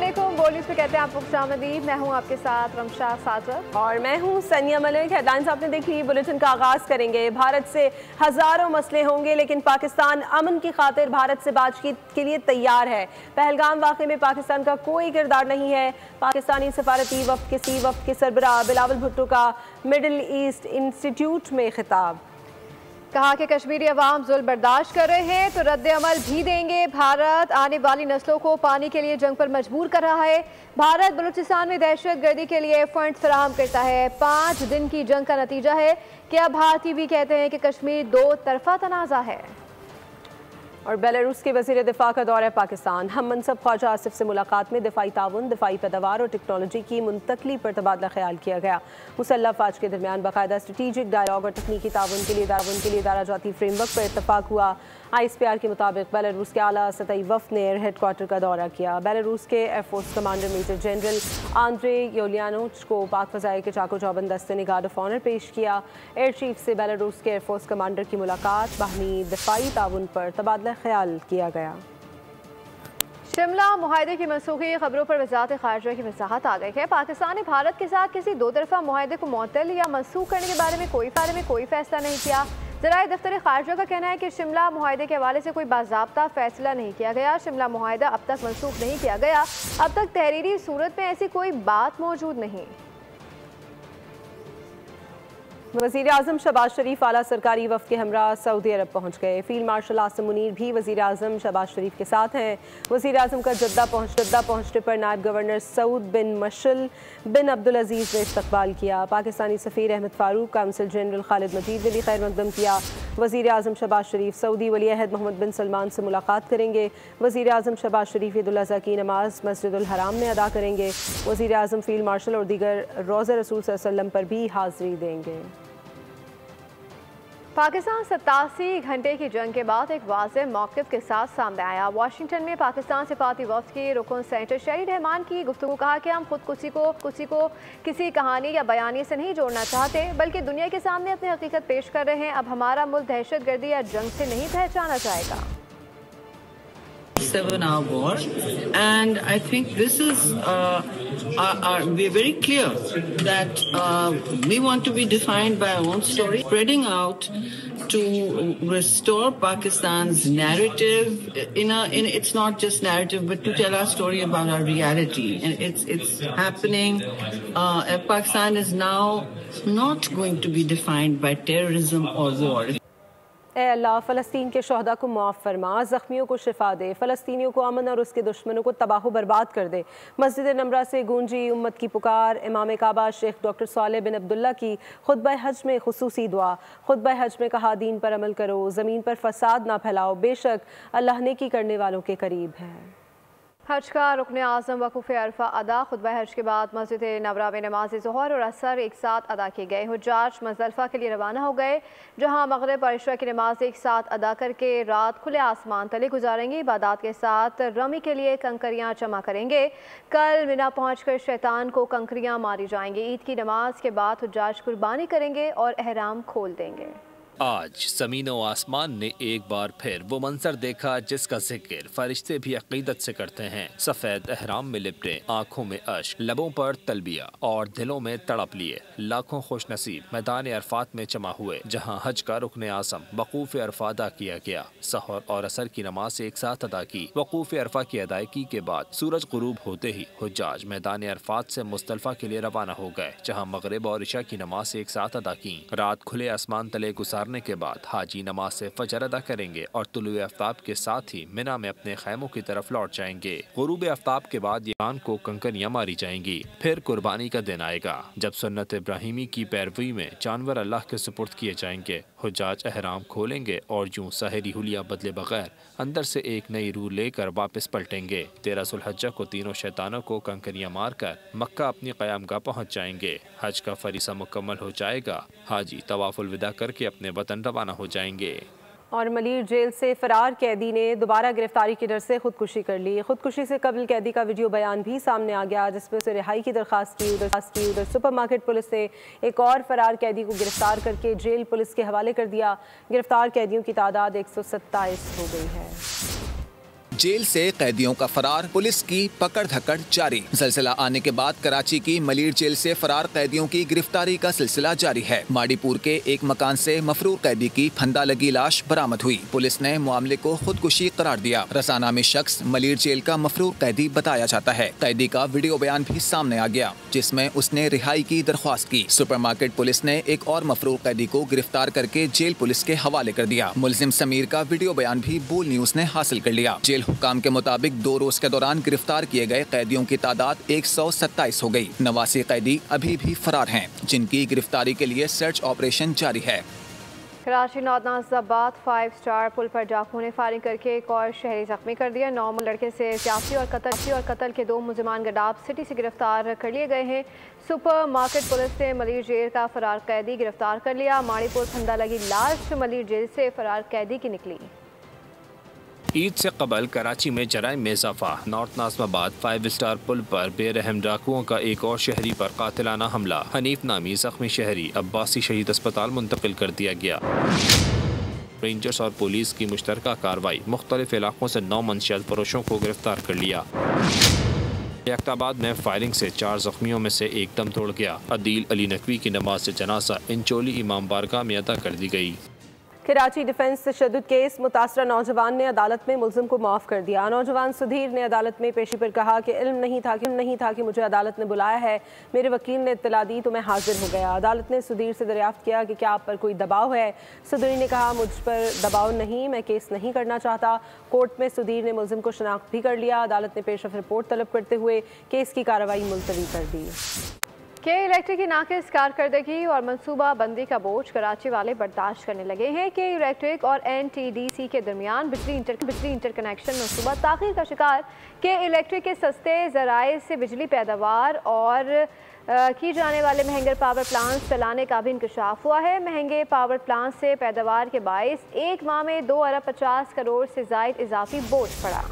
अस्सलामुअलैकुम। बोल न्यूज़ पे कहते हैं आपको खुशामदीद। मैं हूं आपके साथ रमशा साजद और मैं हूं सनिया मलिक। हेडलाइंस आपने देख ली। बुलेटिन का आगाज करेंगे। भारत से हजारों मसले होंगे लेकिन पाकिस्तान अमन की खातिर भारत से बातचीत के लिए तैयार है। पहलगाम वाक़े में पाकिस्तान का कोई किरदार नहीं है। पाकिस्तानी सफारती वफ्द के सरबराह बिलावल भुट्टो का मिडल ईस्ट इंस्टीट्यूट में खिताब। कहा कि कश्मीरी अवाम जुल्म बर्दाश्त कर रहे हैं तो रद्द अमल भी देंगे। भारत आने वाली नस्लों को पानी के लिए जंग पर मजबूर कर रहा है। भारत बलूचिस्तान में दहशत गर्दी के लिए फंड फराहम करता है। 5 दिन की जंग का नतीजा है कि अब भारतीय भी कहते हैं कि कश्मीर 2 तरफा तनाज़ा है। और बेलारूस के वज़ीर दिफा का दौरा पाकिस्तान। हम मनसब ख्वाजा आसिफ से मुलाकात में दिफाई ताउन, दिफाई पैदावार और टेक्नोलॉजी की मुंतकली पर तबादला ख्याल किया गया। मुसल्लह फ़ौज के दरमियान बाकायदा स्ट्रेटेजिक डायलॉग और तकनीकी ताउन के लिए इदारा जाती फ्रेमवर्क पर इत्तफाक हुआ। ISPR के मुताबिक बेलारूस के आला सतही वफ़द ने एयर हेडक्वार्टर का दौरा किया। बेलारूस के air force commander major general Andrei योलियानोच को पाक फ़ज़ाइल के चाको चौबंद दस्ते ने गार्ड ऑफ ऑनर पेश किया। एयर चीफ से बेलारूस के एयरफोर्स कमांडर की मुलाकात, बाहमी दिफाई ताउन पर तबादला ख्याल किया गया। शिमला मुआहदे की मनसूखी खबरों पर वज़ारत ख़ारिजा की वज़ाहत आ गई है। पाकिस्तान ने भारत के साथ किसी 2 तरफ़ा मुआहदे को मुअत्तल या मनसूख करने के बारे में कोई फ़ैसला नहीं किया। ज़राए दफ्तर ख़ारिजा का कहना है कि शिमला मुआहदे के हवाले से कोई बाज़ाब्ता फ़ैसला नहीं किया गया। शिमला मुआहदा अब तक मनसूख नहीं किया गया। अब तक तहरीरी सूरत में ऐसी कोई बात मौजूद नहीं। वज़ीर आज़म शहबाज शरीफ आला सरकारी वफ़द के हमरा सऊदी अरब पहुँच गए। फील्ड मार्शल आसिम मुनीर भी वज़ीर आज़म शहबाज शरीफ के साथ हैं। वज़ीर आज़म का जद्दा पहुँचने पर नायब गवर्नर सऊद बिन मशल बिन अब्दुल अजीज़ ने इस्तकबाल किया। पाकिस्तानी सफ़ीर अहमद फ़ारूक, काउंसिल जनरल खालिद मजीद ने भी खैर मकदम किया। वज़ीर आज़म शहबाज शरीफ सऊदी वली अहद मोहम्मद बिन सलमान से मुलाकात करेंगे। वज़ीर आज़म शहबाज शरीफ ईद उल अज़हा की नमाज मस्जिदुल हराम में अदा करेंगे। वज़ीर आज़म फील्ड मार्शल और दीगर रोज़े रसूल सल्लल्लाहु अलैहि वसल्लम पर भी हाज़िरी देंगे। पाकिस्तान 87 घंटे की जंग के बाद एक वाज़ेह मौक़िफ़ के साथ सामने आया। वाशिंगटन में पाकिस्तान सफारती वफ़द के रुकन सेनेटर शहीद रहमान की गुफ्तगू कहा कि हम खुदकुशी को किसी कहानी या बयानी से नहीं जोड़ना चाहते बल्कि दुनिया के सामने अपनी हकीकत पेश कर रहे हैं। अब हमारा मुल्क दहशत गर्दी या जंग से नहीं पहचाना जाएगा। 7-hour war, and I think this is we're very clear that we want to be defined by our own story, spreading out to restore Pakistan's narrative it's not just narrative but to tell our story about our reality, and it's happening. Pakistan is now not going to be defined by terrorism or war. ए अल्लाह फ़लस्तीन के शहदा को मुआफ़ फरमा, ज़ख्मियों को शिफा दे, फ़लस्तीनियों को अमन और उसके दुश्मनों को तबाह बर्बाद कर दे। मस्जिद नमरा से गूंजी उम्मत की पुकार। इमाम काबा शेख डॉक्टर सालेह बिन अब्दुल्ला की खुतबा हज में खुसूसी दुआ। खुतबा हज में कहा, दीन पर अमल करो, ज़मीन पर फसाद ना फैलाओ, बेशक अल्लाह नेकी करने वालों के करीब है। हज का रुकन आज़म वक़ूफ़ अरफा अदा। खुतबा हज के बाद मस्जिद नबरा में नमाज ज़ोहर और असर एक साथ अदा किए गए। हुज्जाज मुज़दलिफ़ा के लिए रवाना हो गए, जहाँ मग़रिब और इशा की नमाज एक साथ अदा करके रात खुले आसमान तले गुजारेंगे। इबादत के साथ रमी के लिए कंकरियाँ जमा करेंगे। कल मिना पहुँचकर शैतान को कंकरियाँ मारी जाएंगी। ईद की नमाज के बाद हुज्जाज कुर्बानी करेंगे और एहराम खोल देंगे। आज ज़मीन व आसमान ने एक बार फिर वो मंजर देखा जिसका जिक्र फरिश्ते भी अकीदत से करते हैं। सफ़ेद एहराम में लिपटे, आँखों में अश्क, लबों पर तलबिया और दिलों में तड़प लिए लाखों खुश नसीब मैदान अरफात में जमा हुए, जहाँ हज का रुकन आज़म वक़ूफ़ अरफा अदा किया गया। सहर और असर की नमाज एक साथ अदा की। वक़ूफ़ अरफा की अदायगी के बाद सूरज गुरूब होते ही हुज्जाज मैदान अरफात से मुज़दलिफ़ा के लिए रवाना हो गए, जहाँ मग़रिब और इशा की नमाज एक साथ अदा की। रात खुले आसमान तले गुजार के बाद हाजी नमाज से फजर अदा करेंगे और तुलुए आफ्ताब के साथ ही मिना में अपने खैमों की तरफ लौट जाएंगे। गुरूब आफ्ताब के बाद यान को कंकरियां मारी जाएंगी। फिर कुर्बानी का दिन आएगा जब सुन्नत इब्राहिमी की पैरवी में जानवर अल्लाह के सुपुर्द किए जाएंगे। हुज्जाज एहराम खोलेंगे और यूं सहरी हुलिया बदले बगैर अंदर से एक नई रूह लेकर वापस पलटेंगे। 13 ज़ुल्हज्जा को तीनों शैतानों को कंकरियां मारकर मक्का अपनी क़यामगाह पहुँच जाएंगे। हज का फरीसा मुकम्मल हो जाएगा। हाजी तवाफुल विदा करके अपने वतन रवाना हो जाएंगे। और मलीर जेल से फरार कैदी ने दोबारा गिरफ्तारी के डर से खुदकुशी कर ली। खुदकुशी से कबल कैदी का वीडियो बयान भी सामने आ गया, जिसमें उसे रिहाई की दरख्वास्त की। उधर सुपरमार्केट पुलिस ने एक और फरार कैदी को गिरफ्तार करके जेल पुलिस के हवाले कर दिया। गिरफ्तार कैदियों की तादाद 127 हो गई है। जेल से कैदियों का फरार, पुलिस की पकड़ धकड़ जारी। ज़लज़ला आने के बाद कराची की मलीर जेल से फरार कैदियों की गिरफ्तारी का सिलसिला जारी है। माड़ीपुर के एक मकान से मफरूर कैदी की फंदा लगी लाश बरामद हुई। पुलिस ने मामले को खुदकुशी करार दिया। रसानामी शख्स मलीर जेल का मफरूर कैदी बताया जाता है। कैदी का वीडियो बयान भी सामने आ गया, जिसमें उसने रिहाई की दरख्वास्त की। सुपरमार्केट पुलिस ने एक और मफरूर कैदी को गिरफ्तार करके जेल पुलिस के हवाले कर दिया। मुलजिम समीर का वीडियो बयान भी बोल न्यूज ने हासिल कर लिया। जेल हुक्काम के मुताबिक 2 रोज के दौरान गिरफ्तार किए गए कैदियों की तादाद 127 हो गई। 89 कैदी अभी भी फरार हैं, जिनकी गिरफ्तारी के लिए सर्च ऑपरेशन जारी है। कराची नाज़ाबाद 5 स्टार पुल पर डाकुओं ने फायरिंग करके एक और शहरी जख्मी कर दिया। 9 लड़के से सियासी और कत्ल के 2 मुलजिमान गडाब सिटी से गिरफ्तार कर लिए गए हैं। सुपर मार्केट पुलिस ने मलीर जेल का फरार कैदी गिरफ्तार कर लिया। माड़ीपुर फंदा लगी लाश मलीर जेल से फरार कैदी की निकली। ईद से कबल कराची में जराइम में इजाफा। नॉर्थ नाज़िमाबाद 5 स्टार पुल पर बेरहम डाकुओं का एक और शहरी पर कातिलाना हमला। हनीफ नामी जख्मी शहरी अब्बासी शहीद अस्पताल मुंतकिल कर दिया गया। रेंजर्स और पुलिस की मुश्तरका कार्रवाई, मुख्तलिफ इलाकों से 9 मंशियात फरोशों को गिरफ्तार कर लिया। यकताबाद में फायरिंग से 4 जख्मियों में से एक दम तोड़ गया। अदील अली नकवी की नमाज जनाजा इंचोली इमाम बारगाह में अदा कर दी गई। कराची डिफेंस तशद्दुद केस, मुतासरा नौजवान ने अदालत में मुल्ज़िम को माफ़ कर दिया। नौजवान सुधीर ने अदालत में पेशी पर कहा कि इल्म नहीं था कि मुझे अदालत ने बुलाया है। मेरे वकील ने इत्तला दी तो मैं हाजिर हो गया। अदालत ने सुधीर से दरियाफ्त किया कि क्या आप पर कोई दबाव है। सुधीर ने कहा मुझ पर दबाव नहीं, मैं केस नहीं करना चाहता। कोर्ट में सुधीर ने मुल्ज़िम को शनाख्त भी कर लिया। अदालत ने पेश रफ्त रिपोर्ट तलब करते हुए केस की कार्रवाई मुलतवी कर दी। के इलेक्ट्रिक की नाक़िस कारकर्दगी और मनसूबा बंदी का बोझ कराची वाले बर्दाश्त करने लगे हैं। के इलेक्ट्रिक और NTDC के दरमियान बिजली इंटरकनेक्शन मनसूबा ताख़ीर का शिकार। के इलेक्ट्रिक के सस्ते ज़राए से बिजली पैदावार और की जाने वाले महंगे पावर प्लांट्स चलाने का भी इंकशाफ हुआ है। महंगे पावर प्लांट से पैदावार के बायस एक माह में 2 अरब 50 करोड़ से ज़ायद इजाफी बोझ पड़ा।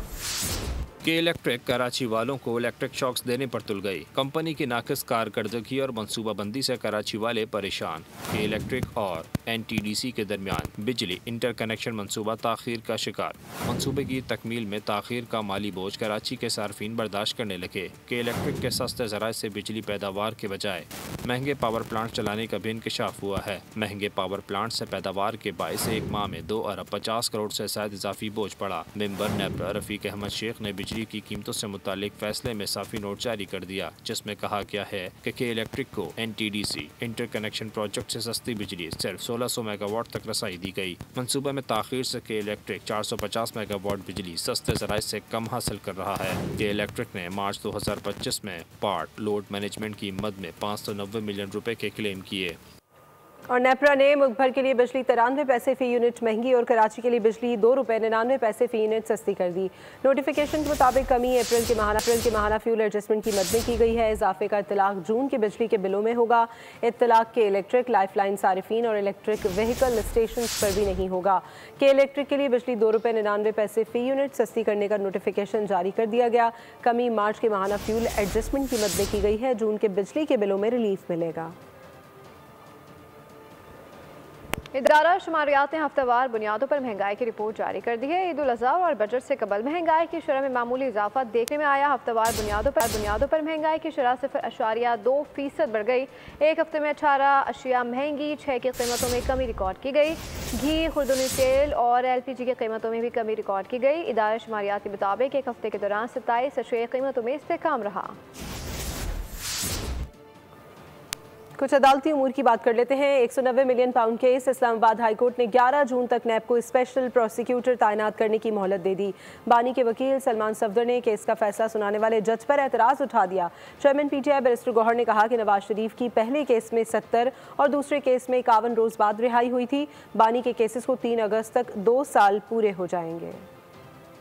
के इलेक्ट्रिक कराची वालों को इलेक्ट्रिक शॉक्स देने पर तुल गई। कंपनी की नाक़िस कारकर्दगी और मनसूबाबंदी से कराची वाले परेशान। के इलेक्ट्रिक और NTDC के दरमियान बिजली इंटरकनेक्शन मनसूबा ताख़ीर का शिकार। मनसूबे की तकमील में ताख़ीर का माली बोझ कराची के सार्फिन बर्दाश्त करने लगे। के इलेक्ट्रिक के सस्ते ज़राए से बिजली पैदावार के बजाय महंगे पावर प्लांट चलाने का भी इंकशाफ हुआ है। महंगे पावर प्लांट से पैदावार के बायस एक माह में 2 अरब 50 करोड़ से ज़ायद इजाफी बोझ पड़ा। मेंबर नेपरा रफ़ीक अहमद शेख ने बिजली की कीमतों से मुतालिक फैसले में साफी नोट जारी कर दिया, जिसमें कहा गया है कि के इलेक्ट्रिक को NTDC इंटरकनेक्शन प्रोजेक्ट से सस्ती बिजली सिर्फ 1600 मेगावाट तक रसाई दी गई। मंसूबे में ताख़ीर से के इलेक्ट्रिक 450 मेगावाट बिजली सस्ते ज़राए से कम हासिल कर रहा है। के इलेक्ट्रिक ने मार्च 2025 में पार्ट लोड मैनेजमेंट की मद में 590 मिलियन रुपए के क्लेम किए। और नेपरा ने मुल्क भर के लिए बिजली 93 पैसे फ़ी यूनिट महंगी और कराची के लिए बिजली 2 रुपये 99 पैसे फ़ी यूनिट सस्ती कर दी। नोटिफिकेशन के मुताबिक कमी अप्रैल के माहाना फ्यूल एडजस्टमेंट की मद में की गई है। इजाफे का इत्तलाक जून के बिजली के बिलों में होगा। इत्तलाक के इलेक्ट्रिक, लाइफलाइन सारिफीन और इलेक्ट्रिक व्हीकल स्टेशन पर भी नहीं होगा। के इलेक्ट्रिक के लिए बिजली 2 रुपये 99 पैसे फ़ी यूनिट सस्ती करने का नोटिफिकेशन जारी कर दिया गया। कमी मार्च के माहाना फ्यूल एडजस्टमेंट की मद में की गई है। जून के बिजली के बिलों में रिलीफ मिलेगा। इदारा शुमारियात ने हफ्तावार बुनियादों पर महंगाई की रिपोर्ट जारी कर दी है। ईद उल अज़हा और बजट से कबल महंगाई की शरह में मामूली इजाफा देखने में आया। हफ्तावार बुनियादों पर महंगाई की शरह 0.2% बढ़ गई। एक हफ्ते में 18 अशिया महंगी, 6 की कीमतों में कमी रिकॉर्ड की गई। घी, खुर्दनी तेल और LPG की कीमतों में भी कमी रिकॉर्ड की गई। इदारा शुमारियात के मुताबिक एक हफ्ते के दौरान 27 अशिया कीमतों में इस्तेहकाम रहा। कुछ अदालती उमूर की बात कर लेते हैं। 190 million pound case. Islamabad high court ने 11 जून तक नैब को स्पेशल प्रोसिक्यूटर तैनात करने की मोहलत दे दी। बानी के वकील सलमान सफदर ने केस का फैसला सुनाने वाले जज पर एतराज़ उठा दिया। चेयरमैन PTI बैरिस्टर गौहर ने कहा कि नवाज शरीफ की पहले केस में 70 और दूसरे केस में 51 रोज़ बाद रिहाई हुई थी। बानी के केसेस को 3 अगस्त तक 2 साल पूरे हो जाएंगे।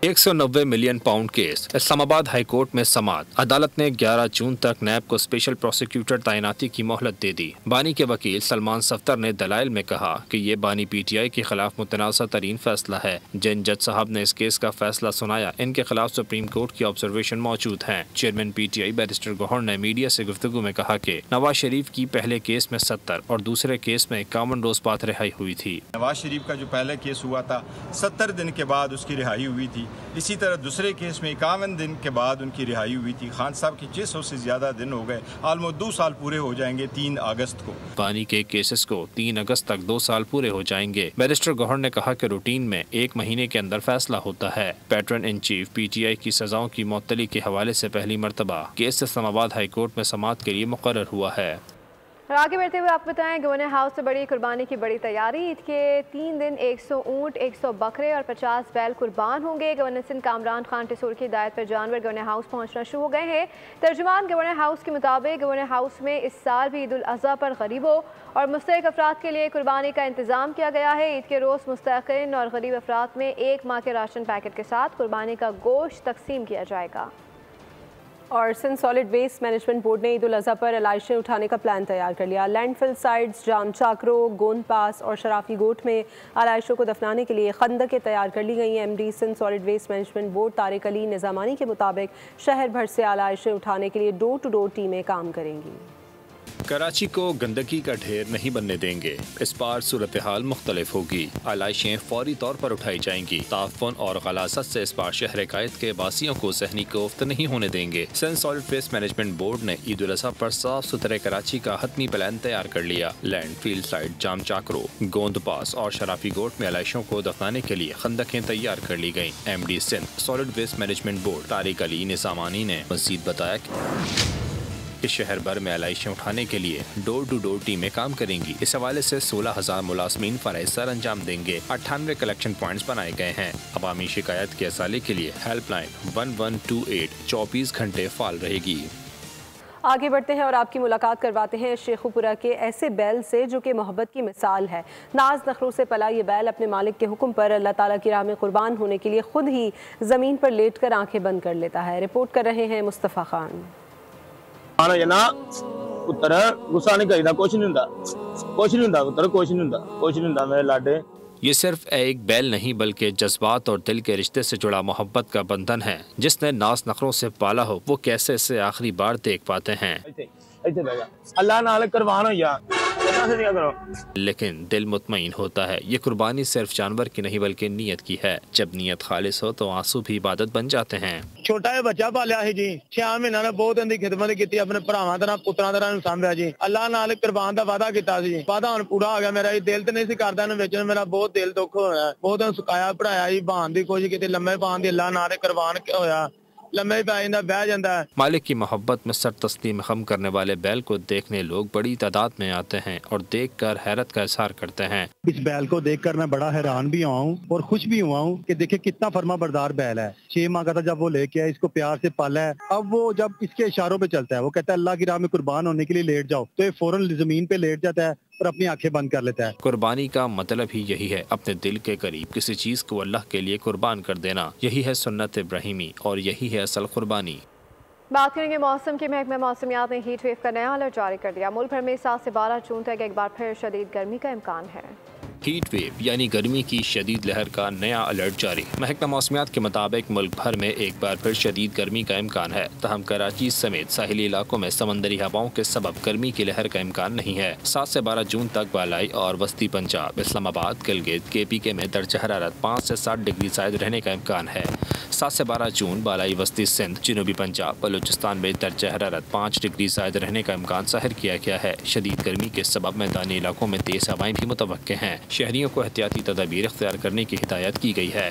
190 million pound case. Islamabad high court में समाअत। अदालत ने 11 जून तक नैब को स्पेशल प्रोसिक्यूटर तैनाती की मोहलत दे दी। बानी के वकील सलमान सफदर ने दलाइल में कहा कि ये बानी PTI के खिलाफ मुतनाज़ा तरीन फैसला है। जिन जज साहब ने इस केस का फैसला सुनाया, इनके खिलाफ सुप्रीम कोर्ट की ऑब्जर्वेशन मौजूद हैं। चेयरमैन PTI बैरिस्टर गौहर ने मीडिया से गुफ्तगू में कहा कि नवाज शरीफ की पहले केस में 70 और दूसरे केस में 51 रोज बाद रिहाई हुई थी। नवाज शरीफ का जो पहला केस हुआ था 70 दिन के बाद उसकी रिहाई हुई थी इसी तरह दूसरे केस में 51 दिन के बाद उनकी रिहाई हुई थी। खान साहब के 600 से ज़्यादा दिन हो गए, ऑलमोस्ट 2 साल पूरे हो जाएंगे 3 अगस्त को। पानी के केसेस को 3 अगस्त तक 2 साल पूरे हो जाएंगे। बैरिस्टर गौहर ने कहा कि रूटीन में 1 महीने के अंदर फैसला होता है। पैटर्न इन चीफ PTI की सजाओं की मुअत्तली के हवाले से पहली मरतबा केस इस्लामाबाद हाई कोर्ट में समाअत के लिए मुकर्रर हुआ है। और आगे बढ़ते हुए आपको बताएं, गवर्नर हाउस से बड़ी कुर्बानी की बड़ी तैयारी। ईद के 3 दिन 100 ऊँट, 100 बकरे और 50 बैल कुर्बान होंगे। गवर्नर सिंध कामरान खान टिसूर की हिदायत पर जानवर गवर्नर हाउस पहुंचना शुरू हो गए हैं। तर्जुमान गवर्नर हाउस के मुताबिक गवर्नर हाउस में इस साल भी ईद उल अज़हा पर गरीबों और मुस्तहिक अफराद के लिए कुर्बानी का इंतज़ाम किया गया है। ईद के रोज़ मुस्तहिक़ीन और गरीब अफराद में 1 माह के राशन पैकेट के साथ कुर्बानी का गोश्त तकसीम किया जाएगा। और Sindh solid waste management board ने ईद उल अज़हा पर अलाइशें उठाने का प्लान तैयार कर लिया। लैंडफिल साइट्स, जाम चाकरो, गोंद पास और शराफी गोट में अलाइशों को दफनाने के लिए खंदकें तैयार कर ली गई हैं। MD Sindh solid waste management board Tariq Ali Nizamani के मुताबिक शहर भर से अलाइशें उठाने के लिए डोर टू डोर टीमें काम करेंगी। कराची को गंदगी का ढेर नहीं बनने देंगे। इस बार सूरत हाल मुख्तलिफ होगी। आलाइशें फौरी तौर पर उठाई जाएंगी। ताफ़ुन और गलासत से इस बार शहर कायद के बासियों को ज़हनी कोफ्त नहीं होने देंगे। Sindh solid waste management board ने ईद उल अज़हा पर साफ सुथरे कराची का हतमी प्लान तैयार कर लिया। लैंड फील्ड साइड, जाम चाकरो, गोंद पास और शराफी गोट में आलाइशों को दफनाने के लिए खंदकें तैयार कर ली गयी। MD Sindh solid waste management board Tariq Ali Nizamani ने मज़ीद बताया कि शहर भर में आलाइशें उठाने के लिए डोर टू डोर टीमें काम करेंगी। इस हवाले से 16,000 मुलाजमीन फराइज़ सर अंजाम देंगे। 98 कलेक्शन पॉइंट्स बनाए गए हैं। अवामी शिकायत के असाले के लिए हेल्पलाइन 1128 24 घंटे फाल रहेगी। आगे बढ़ते हैं और आपकी मुलाकात करवाते हैं शेखुपुरा के ऐसे बैल से जो कि मोहब्बत की मिसाल है। नाज नखरों से पला ये बैल अपने मालिक के हुक्म पर अल्लाह ताला की राह में कुर्बान होने के लिए खुद ही ज़मीन पर लेट कर आँखें बंद कर लेता है। रिपोर्ट कर रहे हैं मुस्तफ़ा खान। पुत्र गुस्सा नहीं करीदा, कुछ नहीं हुंदा, पुत्र कुछ नहीं हुंदा मेरे लाडे। ये सिर्फ एक बैल नहीं बल्कि जज्बात और दिल के रिश्ते से जुड़ा मोहब्बत का बंधन है। जिसने नाज नखरों से पाला हो वो कैसे इसे आखिरी बार देख पाते हैं। अल्लाह नाल कुर्बान हो जा, लेकिन दिल मुतमईन होता है। ये कुर्बानी सिर्फ जानवर की नहीं बल्कि नीयत की है। जब नीयत खालिस हो तो आंसू भी इबादत बन जाते हैं। छोटा है बच्चा पालिया है जी, 6 महीना ने बहुत इनकी खिदमत की, अपने भरावां तरह पुत्रां तरह सामभ्या जी। अल्लाह नाल कुर्बान दा वादा किया सी, वादा हुण पूरा हो गया। मेरा दिल तो नहीं सी करदा, इन्हू बेचण मेरा बहुत दिल दुख होया, बहुत सुकाया पढ़ाया जी, बहान दी कोशिश की, लम्बे पान दी, अल्लाह नाल कुर्बान होया, लम्बे पे बह जाता है। मालिक की मोहब्बत में सर तस्लीम खम करने वाले बैल को देखने लोग बड़ी तादाद में आते हैं और देखकर हैरत का इजहार करते हैं। इस बैल को देखकर मैं बड़ा हैरान भी हुआ हूँ और खुश भी हुआ हूँ कि देखिए कितना फर्मा बरदार बैल है। 6 माह का था जब वो लेके आया, इसको प्यार से पाला है। अब वो जब इसके इशारों पे चलता है, वो कहता है अल्लाह की राह में कुर्बान होने के लिए लेट जाओ, तो ये फौरन जमीन पे लेट जाता है और अपनी आंखें बंद कर लेता है। कुर्बानी का मतलब ही यही है, अपने दिल के करीब किसी चीज को अल्लाह के लिए कुर्बान कर देना। यही है सुन्नत इब्राहिमी और यही है असल कुर्बानी। बात करेंगे मौसम की। महकमा मौसमियात ने हीट वेव का नया अलर्ट जारी कर दिया। मुल्क भर में 7 से 12 जून तक एक बार फिर शदीद गर्मी का इम्कान है। हीट वेव यानी गर्मी की शदीद लहर का नया अलर्ट जारी। महकमा मौसमियात के मुताबिक मुल्क भर में एक बार फिर शदीद गर्मी का इम्कान है। तहम कराची समेत साहिली इलाकों में समंदरी हवाओं के सबब गर्मी की लहर का इम्कान नहीं है। 7 से 12 जून तक बालाई और वस्ती पंजाब, इस्लामाबाद, गिलगित, KPK में दर्ज हरारत 5 से 7 डिग्री ज़ायद रहने का इम्कान है। 7 से 12 जून बालाई वस्ती सिंध, जनूबी पंजाब, बलूचिस्तान में दर्ज हरारत 5 डिग्री ज़ायद रहने का इम्कान ज़ाहिर किया गया है। शदीद गर्मी के सबब मैदानी इलाकों में तेज हवाएं भी मुतवक्के हैं। शहरियों को एहतियाती तदबीर इख्तियार करने की हिदायत की गई है।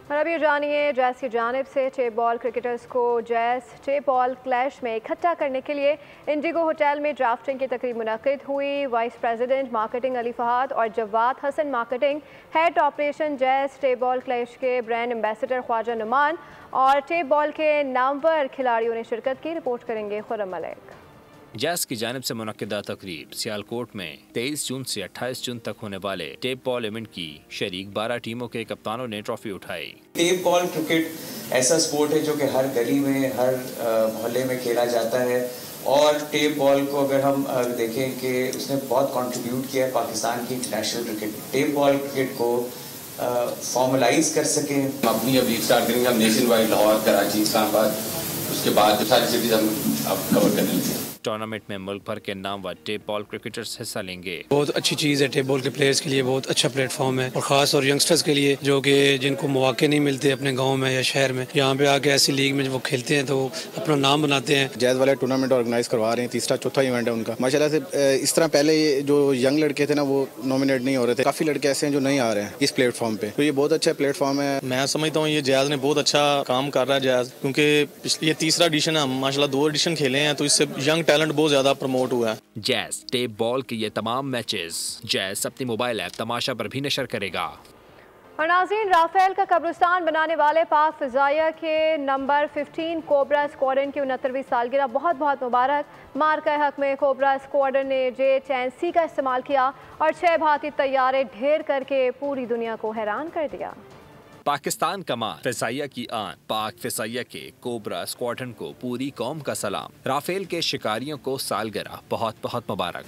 और अब ये जानिए, जैस की जानिब से 6 बॉल क्रिकेटर्स को जैस 6 बॉल क्लैश में इकट्ठा करने के लिए इंडिगो होटल में ड्राफ्टिंग की तकरीब मुनक्किद हुई। Vice president marketing Ali Fahad और Jawad Hasan marketing head operation जैस 6 बॉल क्लैश के ब्रांड एम्बेसडर ख्वाजा नुमान और 6 बॉल के नामवर खिलाड़ियों ने शिरकत की। रिपोर्ट करेंगे खुर्रम मलिक। जैस की जानिब से मुनक्किदा तकरीब सियालकोट में 23 जून से 28 जून तक होने वाले टेप बॉल इवेंट की शरीक 12 टीमों के कप्तानों ने ट्रॉफी उठाई। टेप बॉल क्रिकेट ऐसा स्पोर्ट है जो कि हर गली में, हर मोहल्ले में खेला जाता है और टेप बॉल को अगर हम देखें कि उसने बहुत कंट्रीब्यूट किया है पाकिस्तान की international cricket. Tape ball cricket को फॉर्मलाइज कर सकें। हम अपनी अभी स्टार्ट करेंगे, हम नेशन वाइड, लाहौर, कराची, इस्लामाबाद, उसके बाद सारी सिटीज हम अब कवर करने लगे। टूर्नामेंट में मुल्क भर के नामवर टेप बॉल क्रिकेटर्स हिस्सा लेंगे। बहुत अच्छी चीज़ है, टेप बॉल के प्लेयर्स के लिए बहुत अच्छा प्लेटफॉर्म है, और खास और यंगस्टर्स के लिए जो कि जिनको मौके नहीं मिलते अपने गाँव में या शहर में, यहाँ पे आके ऐसी लीग में जब वो खेलते हैं तो अपना नाम बनाते हैं। जैज़ वाले टूर्नामेंट ऑर्गेनाइज करवा रहे हैं, तीसरा चौथा इवेंट है उनका। माशाल्लाह से इस तरह पहले जो यंग लड़के थे ना वो नॉमिनेट नहीं हो रहे थे, काफी लड़के ऐसे हैं जो नहीं आ रहे हैं इस प्लेटफॉर्म पे, तो ये बहुत अच्छा प्लेटफॉर्म है। मैं समझता हूँ ये जैज़ ने बहुत अच्छा काम कर रहा है जैज़, क्योंकि ये तीसरा एडिशन है, माशाल्लाह 2 एडिशन खेले हैं तो इससे यंग टैलेंट बहुत ज्यादा प्रमोट हुआ है। जैज़ टेप बॉल के ये तमाम मैचेस जैज़ अपनी मोबाइल ऐप तमाशा पर भी नशर करेगा। और नाज़रीन, राफेल का कब्रिस्तान बनाने वाले पाक फ़िज़ाइया के नंबर 15 कोबरा स्क्वाड्रन की 69वीं सालगिरह बहुत बहुत मुबारक। मार्का हक में कोबरा स्क्वाड्रन ने J-10C का इस्तेमाल किया और 6 भारतीय तैयारे ढेर करके पूरी दुनिया को हैरान कर दिया। पाकिस्तान कमान, फ़िज़ाइया की आन, पाक फ़िज़ाइया के कोबरा स्क्वाड्रन को पूरी कौम का सलाम। राफेल के शिकारियों को सालगिरह बहुत बहुत मुबारक।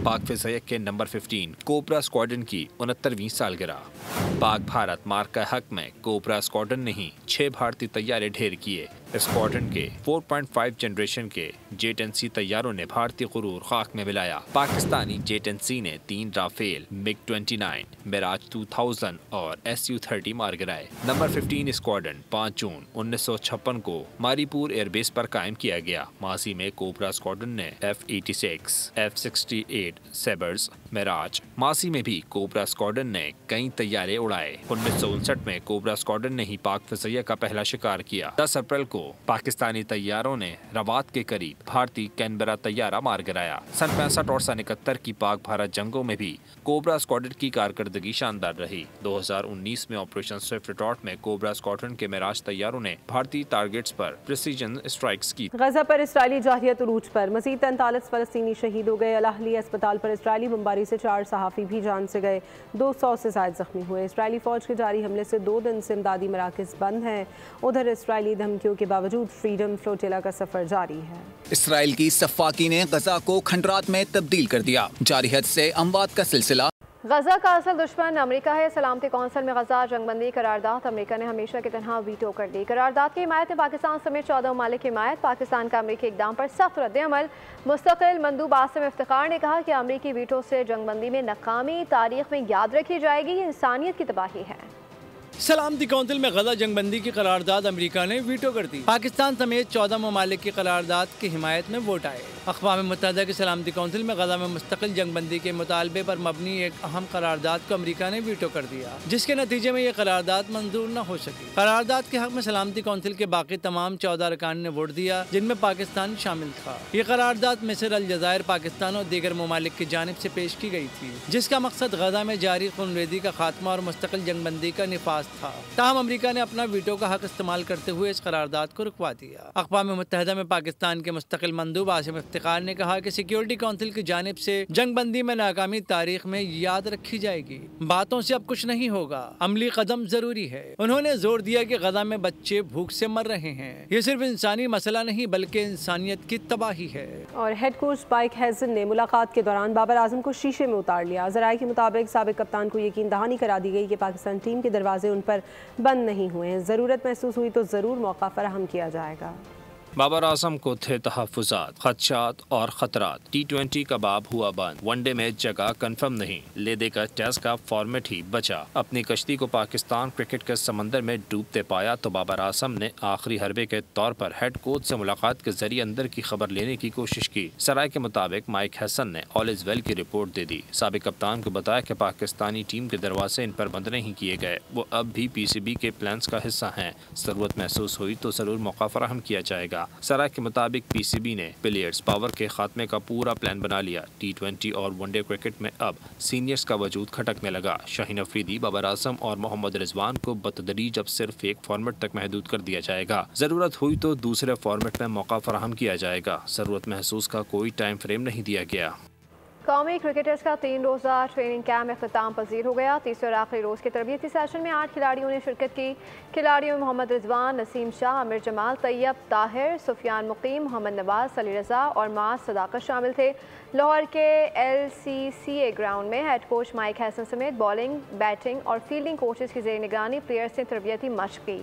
पाक फ़िज़ाइया के नंबर 15 कोबरा स्क्वाड्रन की 69वीं सालगिरह। पाक भारत मार्का हक में कोबरा स्क्वाड्रन ने ही 6 भारतीय तैयारे ढेर किए। स्क्वाड्रन के 4.5 जनरेशन के J-10C तैयारों ने भारतीय गुरूर खाक में मिलाया। पाकिस्तानी J-10C ने 3 राफेल, MiG-29, मिराज 2000 और Su-30 मार गिराए। नंबर 15 स्क्वाड्रन 5 जून 1956 को मारीपुर एयरबेस पर कायम किया गया। माजी में कोबरा स्क्वाड्रन ने F-86, F-68 सेबर्स, मिराज। माजी में भी कोबरा स्क्वाड्रन ने कई तैयारे उड़ाए। 1959 में कोबरा स्क्वाड्रन ने ही पाक फ़िज़ाइया का पहला शिकार किया। 10 अप्रैल को पाकिस्तानी तैयारों ने रवात के करीब भारतीय कैनबरा तैयारा मार गिराया। सन 65 और सन 71 की पाक भारत जंगों में भी कोबरा स्क्वाड्रन की कारकर्दगी शानदार रही। 2019 में ऑपरेशन स्विफ्ट रिटॉर्ट में कोबरा स्क्वाड्रन के मिराज तैयारों ने भारतीय टारगेट्स पर प्रिसीजन स्ट्राइक्स की। गजा पर इसराइली जारहियत उरूज पर, मजीद 43 फलस्तीनी शहीद हो गए। अल-अहली अस्पताल पर इसराइली बमबारी से 4 सहाफ़ी भी जान से गए, 200 से ज़ायद जख्मी हुए। इसराइली फौज के जारी हमले से 2 दिन से इमदादी मराकज़ बंद हैं। उधर इसराइली धमकियों के बावजूद फ्रीडम फ्लोटिला का सफर जारी है। इसराइल की सफ़ाकी ने गजा को खंडरात में तब्दील कर दिया। जारी हद से अमवात का सिलसिला। गजा का असल दुश्मन अमेरिका है। सलामती कौंसिल में गजा जंगबंदी करारदाद अमेरिका ने हमेशा की तरह वीटो कर दी। करारदाद की हिमायत में पाकिस्तान समेत 14 ममालिक की हिमायत। पाकिस्तान का अमेरिकी इक़दाम पर सख्त रद्द-ए-अमल। मुस्तकिल मंदूब आसिम इफ्तिखार ने कहा कि अमेरिकी वीटो से जंगबंदी में नाकामी तारीख में याद रखी जाएगी। ये इंसानियत की तबाही है। सलामती कौंसिल में गजा जंगबंदी की करारदाद अमेरिका ने वीटो कर दी। पाकिस्तान समेत 14 ममालिक की करारदाद की हिमायत में वोट आए। अक़वाम मुत्तहिदा की सलामती कौंसिल में गजा में मुस्तकिल जंगबंदी के मुतालबे पर मबनी एक अहम करारदाद को अमेरिका ने वीटो कर दिया, जिसके नतीजे में ये करारदाद मंजूर न हो सकी। करारदाद के हक में सलामती कौंसिल के बाकी तमाम 14 अरकान ने वोट दिया, जिनमें पाकिस्तान शामिल था। ये करारदाद मिस्र, अलजायर, पाकिस्तान और दीगर ममालिक की जानिब से पेश की गई थी, जिसका मकसद गजा में जारी खूनरेज़ी का खात्मा और मुस्तकिल जंगबंदी का निफाज था। ताहम अमेरिका ने अपना वीटो का हक इस्तेमाल करते हुए इस करारदाद को रुकवा दिया। अक़वाम मुत्तहिदा में पाकिस्तान के मुस्तकिल मंदूब आसिम इफ्तिखार ने कहा कि सिक्योरिटी काउंसिल की जानिब से जंगबंदी में नाकामी तारीख में याद रखी जाएगी। बातों से अब कुछ नहीं होगा, अमली कदम जरूरी है। उन्होंने जोर दिया कि गजा में बच्चे भूख से मर रहे हैं। ये सिर्फ इंसानी मसला नहीं बल्कि इंसानियत की तबाही है। और हेड कोच माइक हैसन ने मुलाकात के दौरान बाबर आजम को शीशे में उतार लिया। ज़राए के मुताबिक साबिक कप्तान को यकीन दहानी करा दी गई कि पाकिस्तान टीम के दरवाजे उन पर बंद नहीं हुए हैं। ज़रूरत महसूस हुई तो ज़रूर मौका फराहम किया जाएगा। बाबर आजम को थे तहफ़्फ़ुज़ात, खदशात और ख़तरात। T20 का बाब हुआ बंद, वनडे में जगह कंफर्म नहीं, ले का टेस्ट का फॉर्मेट ही बचा। अपनी कश्ती को पाकिस्तान क्रिकेट के समंदर में डूबते पाया तो बाबर आजम ने आखिरी हरबे के तौर पर हेड कोच से मुलाकात के जरिए अंदर की खबर लेने की कोशिश की। सराय के मुताबिक माइक हैसन ने ऑल इज वेल की रिपोर्ट दे दी। साबिक कप्तान को बताया कि पाकिस्तानी टीम के दरवाजे इन पर बंद नहीं किए गए, वो अब भी PCB के प्लान्स का हिस्सा हैं। ज़रूरत महसूस हुई तो ज़रूर मौका फराहम किया जाएगा। सराय के मुताबिक PCB ने प्लेयर्स पावर के खात्मे का पूरा प्लान बना लिया। T20 और वनडे क्रिकेट में अब सीनियर्स का वजूद खटकने लगा। शाहीन अफरीदी, बाबर आजम और मोहम्मद रिजवान को बतदरीज अब सिर्फ एक फॉर्मेट तक महदूद कर दिया जाएगा। जरूरत हुई तो दूसरे फॉर्मेट में मौका फराहम किया जाएगा। जरूरत महसूस का कोई टाइम फ्रेम नहीं दिया गया। कौमी क्रिकेटर्स का 3 रोज़ा ट्रेनिंग कैंप अख्ताम पजीर हो गया। तीसरे और आखिरी रोज़ के तरबियती सेशन में 8 खिलाड़ियों ने शिरकत की। खिलाड़ियों में मोहम्मद रिजवान, नसीम शाह, आमिर जमाल, तैयब ताहिर, सुफियान मुकीम, मोहम्मद नवाज, अली रजा और माज सदाकत शामिल थे। लाहौर के LCCA ग्राउंड में हेड कोच माइक हैसन समेत बॉलिंग, बैटिंग और फील्डिंग कोचेस की ज़ेर निगरानी प्लेयर्स ने तरबियती मशक की।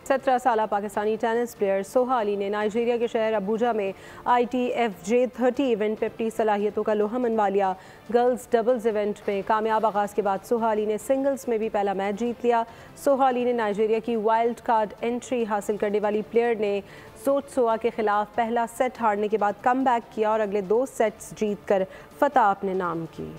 17 साला पाकिस्तानी टेनिस प्लेयर सोहा अली ने नाइजीरिया के शहर अबूजा में ITFJ30 इवेंट में अपनी सलाहियतों का लोहा मनवा लिया। गर्ल्स डबल्स इवेंट में कामयाब आगाज़ के बाद सोहा अली ने सिंगल्स में भी पहला मैच जीत लिया। सोहा अली ने नाइजीरिया की वाइल्ड कार्ड एंट्री हासिल करने वाली प्लेयर ने सोटसोआ के खिलाफ पहला सेट हारने के बाद कम बैक किया और अगले 2 सेट्स जीत कर फतह अपने नाम की।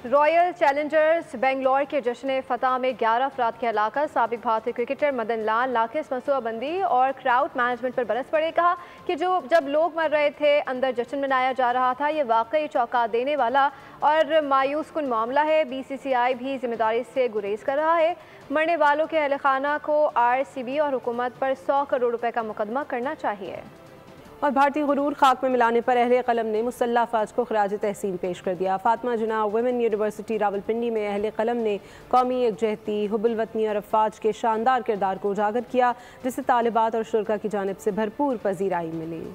रॉयल चैलेंजर्स बेंगलोर के जश्न फतह में 11 अफराद के हलाकत। साबिक भारतीय क्रिकेटर मदन लाल नाकिस मनसूबाबंदी और क्राउड मैनेजमेंट पर बरस पड़े। कहा कि जब लोग मर रहे थे अंदर जश्न मनाया जा रहा था। ये वाकई चौंका देने वाला और मायूस कुन मामला है। BCCI भी जिम्मेदारी से गुरेज कर रहा है। मरने वालों के अहल खाना को RCB और हुकूमत पर 100 करोड़ रुपए का मुकदमा करना चाहिए। और भारतीय गुरूर खाक में मिलाने पर अहले कलम ने मुसल्लह अफवाज को खराज तहसीन पेश कर दिया। फातिमा जिन्ना वुमेन यूनिवर्सिटी रावलपिंडी में अहले कलम ने कौमी यकजहती, हुब्बुल वतनी और अफवाज के शानदार किरदार को उजागर किया, जिससे तालिबात और शुरा की जानिब से भरपूर पजीराई मिली।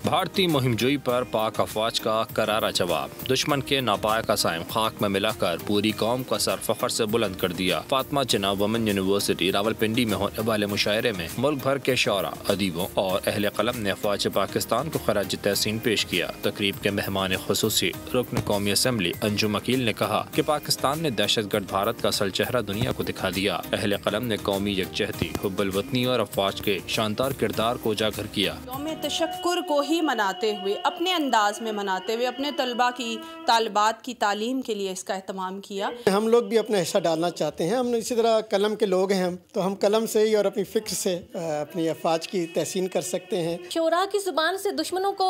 भारतीय मुहिमजोई पर पाक अफवाज का करारा जवाब। दुश्मन के नापाक असाइम खाक में मिलाकर पूरी कौम का सर फखर से बुलंद कर दिया। फातिमा जिन्ना वुमेन यूनिवर्सिटी रावलपिंडी में होने वाले मुशायरे में मुल्क भर के शौरा, अदीबों और अहले कलम ने अफवाज पाकिस्तान को खराज तहसीन पेश किया। तकरीब के मेहमान खुसूसी रुकन कौमी असम्बली अंजुम अकील ने कहा कि पाकिस्तान ने दहशतगर्द भारत का असल चेहरा दुनिया को दिखा दिया। अहले कलम ने कौमी यकजहती, हुब्बुल वतनी और अफवाज के शानदार किरदार को उजागर किया। तशक्कुर को ही मनाते हुए, अपने अंदाज में मनाते हुए, अपने तलबा की तालिबात की तालीम के लिए इसका एहतमाम किया। हम लोग भी अपना हिस्सा डालना चाहते हैं। हम इसी तरह कलम के लोग हैं, तो हम कलम से ही और अपनी फिक्र से अपनी अफवाज की तहसीन कर सकते हैं। शोरा की जुबान से दुश्मनों को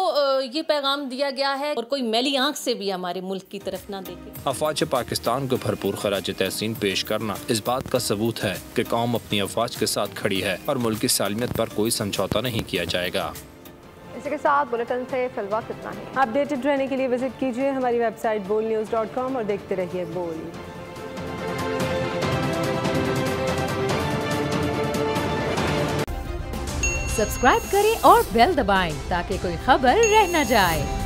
ये पैगाम दिया गया है और कोई मैली आंख से भी हमारे मुल्क की तरफ ना देखे। अफवाज पाकिस्तान को भरपूर खराज तहसीन पेश करना इस बात का सबूत है कि कौम अपनी अफवाज के साथ खड़ी है और मुल्क की सालमियत पर कोई समझौता नहीं किया जाएगा। इसी के साथ बुलेटिन से फिलहाल इतना ही। अपडेटेड रहने के लिए विजिट कीजिए हमारी वेबसाइट bolnews.com और देखते रहिए बोल। सब्सक्राइब करें और बेल दबाएं ताकि कोई खबर रह न जाए।